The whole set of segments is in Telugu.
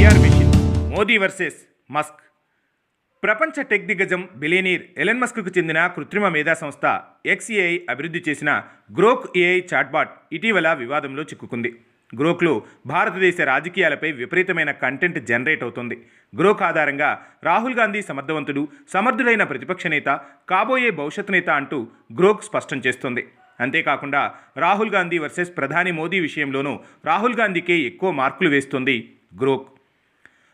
PR machine. Modi versus Musk. ప్రపంచ టెక్ దిగ్గజం బిలియనీర్ ఎలన్ మస్క్కు చెందిన కృత్రిమ మేధా సంస్థ XAI అభివృద్ధి చేసిన గ్రోక్ AI చాట్బాట్ ఇటీవల వివాదంలో చిక్కుకుంది. గ్రోక్లో భారతదేశ రాజకీయాలపై విపరీతమైన కంటెంట్ జనరేట్ అవుతుంది. గ్రోక్ ఆధారంగా రాహుల్ గాంధీ సమర్థవంతుడు, సమర్థుడైన ప్రతిపక్ష నేత, కాబోయే భవిష్యత్ నేత అంటూ గ్రోక్ స్పష్టం చేస్తుంది. అంతేకాకుండా రాహుల్ గాంధీ వర్సెస్ ప్రధాని మోదీ విషయంలోనూ రాహుల్ గాంధీకే ఎక్కువ మార్కులు వేస్తుంది గ్రోక్.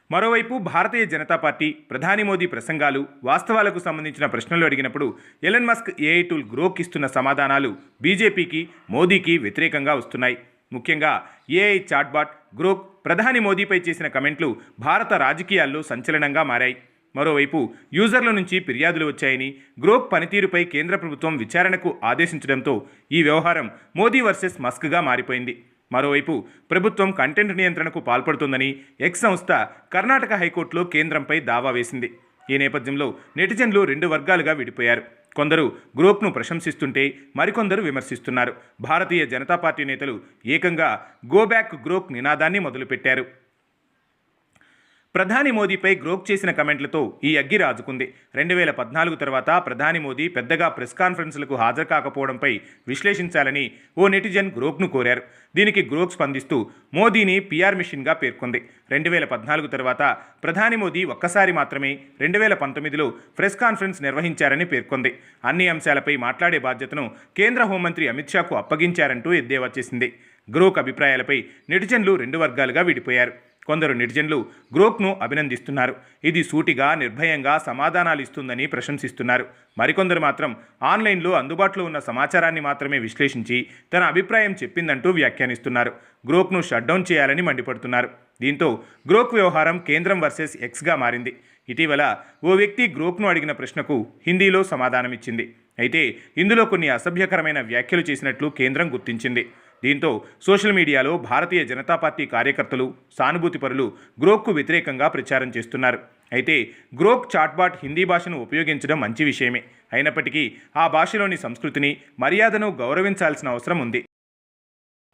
మరోవైపు భారతీయ జనతా పార్టీ ప్రధాని మోదీ ప్రసంగాలు, వాస్తవాలకు సంబంధించిన ప్రశ్నలు అడిగినప్పుడు Elon Musk AI tool Grok ఇస్తున్న సమాధానాలు బీజేపీకి, మోదీకి వ్యతిరేకంగా వస్తున్నాయి. ముఖ్యంగా AI చాట్బాట్ గ్రోక్ ప్రధాని మోదీపై చేసిన కమెంట్లు భారత రాజకీయాల్లో సంచలనంగా మారాయి. మరోవైపు యూజర్ల నుంచి ఫిర్యాదులు వచ్చాయని, గ్రోక్ పనితీరుపై కేంద్ర ప్రభుత్వం విచారణకు ఆదేశించడంతో ఈ వ్యవహారం మోదీ వర్సెస్ మస్క్గా మారిపోయింది. మరోవైపు ప్రభుత్వం కంటెంట్ నియంత్రణకు పాల్పడుతుందని X సంస్థ కర్ణాటక హైకోర్టులో కేంద్రంపై దావా వేసింది. ఈ నేపథ్యంలో నెటిజన్లు రెండు వర్గాలుగా విడిపోయారు. కొందరు గ్రోక్ను ప్రశంసిస్తుంటే మరికొందరు విమర్శిస్తున్నారు. భారతీయ జనతా పార్టీ నేతలు ఏకంగా గో బ్యాక్ గ్రోక్ నినాదాన్ని మొదలుపెట్టారు. ప్రధాని మోదీపై గ్రోక్ చేసిన కమెంట్లతో ఈ అగ్గి రాజుకుంది. 2014 తర్వాత ప్రధాని మోదీ పెద్దగా ప్రెస్ కాన్ఫరెన్స్లకు హాజరు కాకపోవడంపై విశ్లేషించాలని ఓ నెటిజన్ గ్రోక్ను కోరారు. దీనికి గ్రోక్ స్పందిస్తూ మోదీని పిఆర్ మిషన్గా పేర్కొంది. 2014 తర్వాత ప్రధాని మోదీ ఒక్కసారి మాత్రమే 2019లో ప్రెస్ కాన్ఫరెన్స్ నిర్వహించారని పేర్కొంది. అన్ని అంశాలపై మాట్లాడే బాధ్యతను కేంద్ర హోంమంత్రి అమిత్ షాకు అప్పగించారంటూ ఎద్దేవా చేసింది. గ్రోక్ అభిప్రాయాలపై నెటిజన్లు రెండు వర్గాలుగా విడిపోయారు. కొందరు నెటిజన్లు గ్రోక్ను అభినందిస్తున్నారు. ఇది సూటిగా, నిర్భయంగా సమాధానాలు ఇస్తుందని ప్రశంసిస్తున్నారు. మరికొందరు మాత్రం ఆన్లైన్లో అందుబాటులో ఉన్న సమాచారాన్ని మాత్రమే విశ్లేషించి తన అభిప్రాయం చెప్పిందంటూ వ్యాఖ్యానిస్తున్నారు. గ్రోక్ను షట్డౌన్ చేయాలని మండిపడుతున్నారు. దీంతో గ్రోక్ వ్యవహారం కేంద్రం వర్సెస్ Xగా మారింది. ఇటీవల ఓ వ్యక్తి గ్రోక్ను అడిగిన ప్రశ్నకు హిందీలో సమాధానమిచ్చింది. అయితే ఇందులో కొన్ని అసభ్యకరమైన వ్యాఖ్యలు చేసినట్లు కేంద్రం గుర్తించింది. దీంతో సోషల్ మీడియాలో భారతీయ జనతా పార్టీ కార్యకర్తలు, సానుభూతిపరులు గ్రోక్కు వ్యతిరేకంగా ప్రచారం చేస్తున్నారు. అయితే గ్రోక్ చాట్బాట్ హిందీ భాషను ఉపయోగించడం మంచి విషయమే. అయినప్పటికీ ఆ భాషలోని సంస్కృతిని, మర్యాదను గౌరవించాల్సిన అవసరం ఉంది.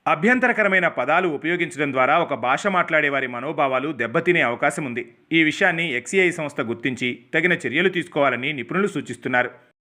అభ్యంతరకరమైన పదాలు ఉపయోగించడం ద్వారా ఒక భాష మాట్లాడే వారి మనోభావాలు దెబ్బతినే అవకాశం ఉంది. ఈ విషయాన్ని XAI సంస్థ గుర్తించి తగిన చర్యలు తీసుకోవాలని నిపుణులు సూచిస్తున్నారు.